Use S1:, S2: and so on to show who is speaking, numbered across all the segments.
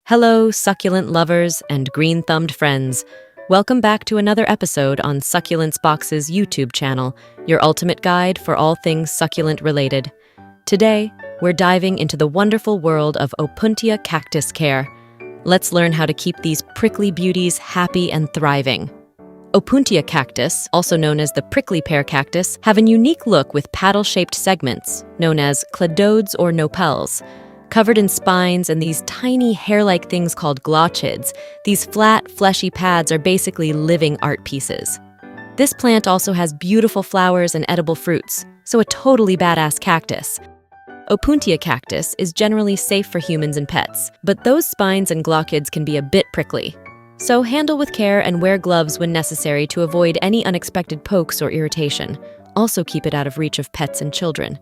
S1: Hello, succulent lovers and green-thumbed friends. Welcome back to another episode on Succulents Box's YouTube channel, your ultimate guide for all things succulent-related. Today, we're diving into the wonderful world of Opuntia cactus care. Let's learn how to keep these prickly beauties happy and thriving. Opuntia cactus, also known as the prickly pear cactus, have a unique look with paddle-shaped segments, known as cladodes or nopals. Covered in spines and these tiny hair-like things called glochids, these flat, fleshy pads are basically living art pieces. This plant also has beautiful flowers and edible fruits, so a totally badass cactus. Opuntia cactus is generally safe for humans and pets, but those spines and glochids can be a bit prickly. So handle with care and wear gloves when necessary to avoid any unexpected pokes or irritation. Also keep it out of reach of pets and children.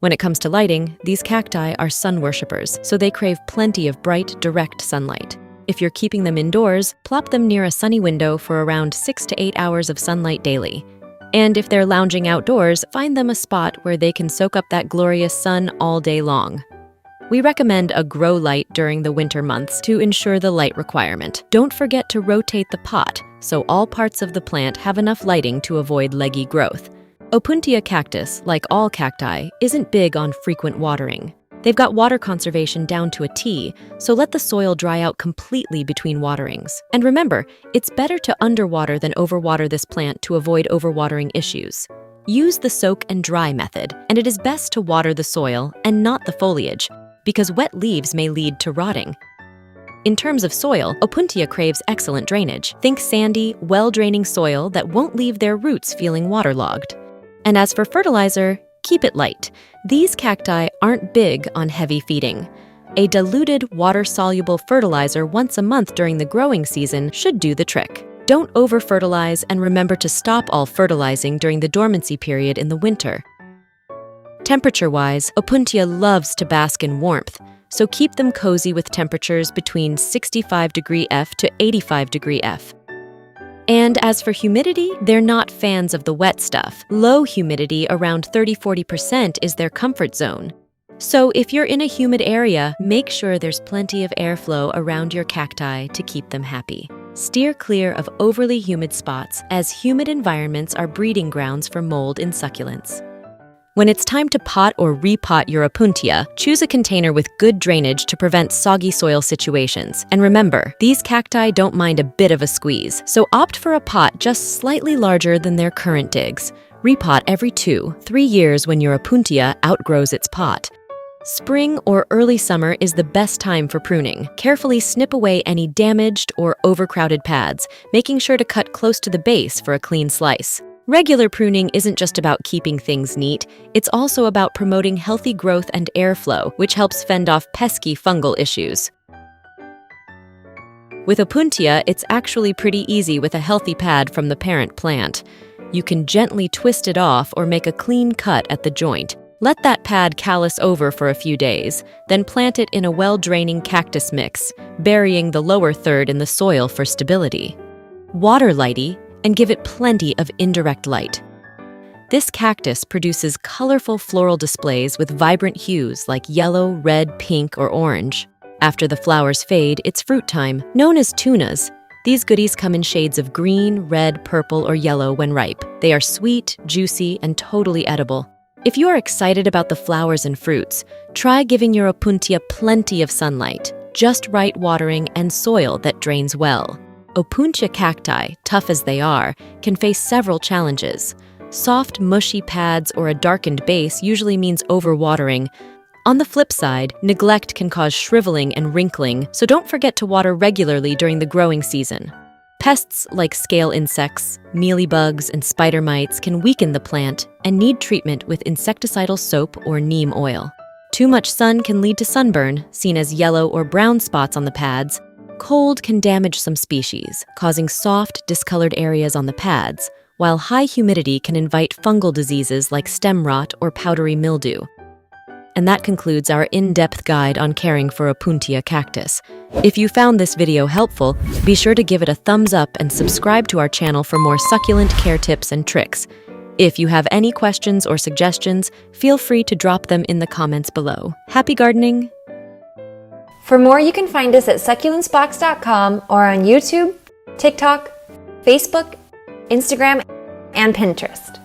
S1: When it comes to lighting, these cacti are sun worshippers, so they crave plenty of bright, direct sunlight. If you're keeping them indoors, plop them near a sunny window for around 6 to 8 hours of sunlight daily. And if they're lounging outdoors, find them a spot where they can soak up that glorious sun all day long. We recommend a grow light during the winter months to ensure the light requirement. Don't forget to rotate the pot, so all parts of the plant have enough lighting to avoid leggy growth. Opuntia cactus, like all cacti, isn't big on frequent watering. They've got water conservation down to a T, so let the soil dry out completely between waterings. And remember, it's better to underwater than overwater this plant to avoid overwatering issues. Use the soak and dry method, and it is best to water the soil and not the foliage, because wet leaves may lead to rotting. In terms of soil, Opuntia craves excellent drainage. Think sandy, well-draining soil that won't leave their roots feeling waterlogged. And as for fertilizer, keep it light. These cacti aren't big on heavy feeding. A diluted, water-soluble fertilizer once a month during the growing season should do the trick. Don't over-fertilize, and remember to stop all fertilizing during the dormancy period in the winter. Temperature-wise, Opuntia loves to bask in warmth, so keep them cozy with temperatures between 65°F to 85°F. And as for humidity, they're not fans of the wet stuff. Low humidity, around 30–40%, is their comfort zone. So if you're in a humid area, make sure there's plenty of airflow around your cacti to keep them happy. Steer clear of overly humid spots, as humid environments are breeding grounds for mold in succulents. When it's time to pot or repot your Opuntia, choose a container with good drainage to prevent soggy soil situations. And remember, these cacti don't mind a bit of a squeeze, so opt for a pot just slightly larger than their current digs. Repot every 2–3 years when your Opuntia outgrows its pot. Spring or early summer is the best time for pruning. Carefully snip away any damaged or overcrowded pads, making sure to cut close to the base for a clean slice. Regular pruning isn't just about keeping things neat, it's also about promoting healthy growth and airflow, which helps fend off pesky fungal issues. With Opuntia, it's actually pretty easy with a healthy pad from the parent plant. You can gently twist it off or make a clean cut at the joint. Let that pad callus over for a few days, then plant it in a well-draining cactus mix, burying the lower third in the soil for stability. Water lighty, and give it plenty of indirect light. This cactus produces colorful floral displays with vibrant hues like yellow, red, pink, or orange. After the flowers fade, it's fruit time. Known as tunas, these goodies come in shades of green, red, purple, or yellow when ripe. They are sweet, juicy, and totally edible. If you are excited about the flowers and fruits, try giving your Opuntia plenty of sunlight, just right watering, and soil that drains well. Opuntia cacti, tough as they are, can face several challenges. Soft, mushy pads or a darkened base usually means overwatering. On the flip side, neglect can cause shriveling and wrinkling, so don't forget to water regularly during the growing season. Pests like scale insects, mealybugs, and spider mites can weaken the plant and need treatment with insecticidal soap or neem oil. Too much sun can lead to sunburn, seen as yellow or brown spots on the pads. Cold can damage some species, causing soft, discolored areas on the pads, while high humidity can invite fungal diseases like stem rot or powdery mildew. And that concludes our in-depth guide on caring for Opuntia cactus. If you found this video helpful, be sure to give it a thumbs up and subscribe to our channel for more succulent care tips and tricks. If you have any questions or suggestions, feel free to drop them in the comments below. Happy gardening!
S2: For more, you can find us at succulentsbox.com or on YouTube, TikTok, Facebook, Instagram, and Pinterest.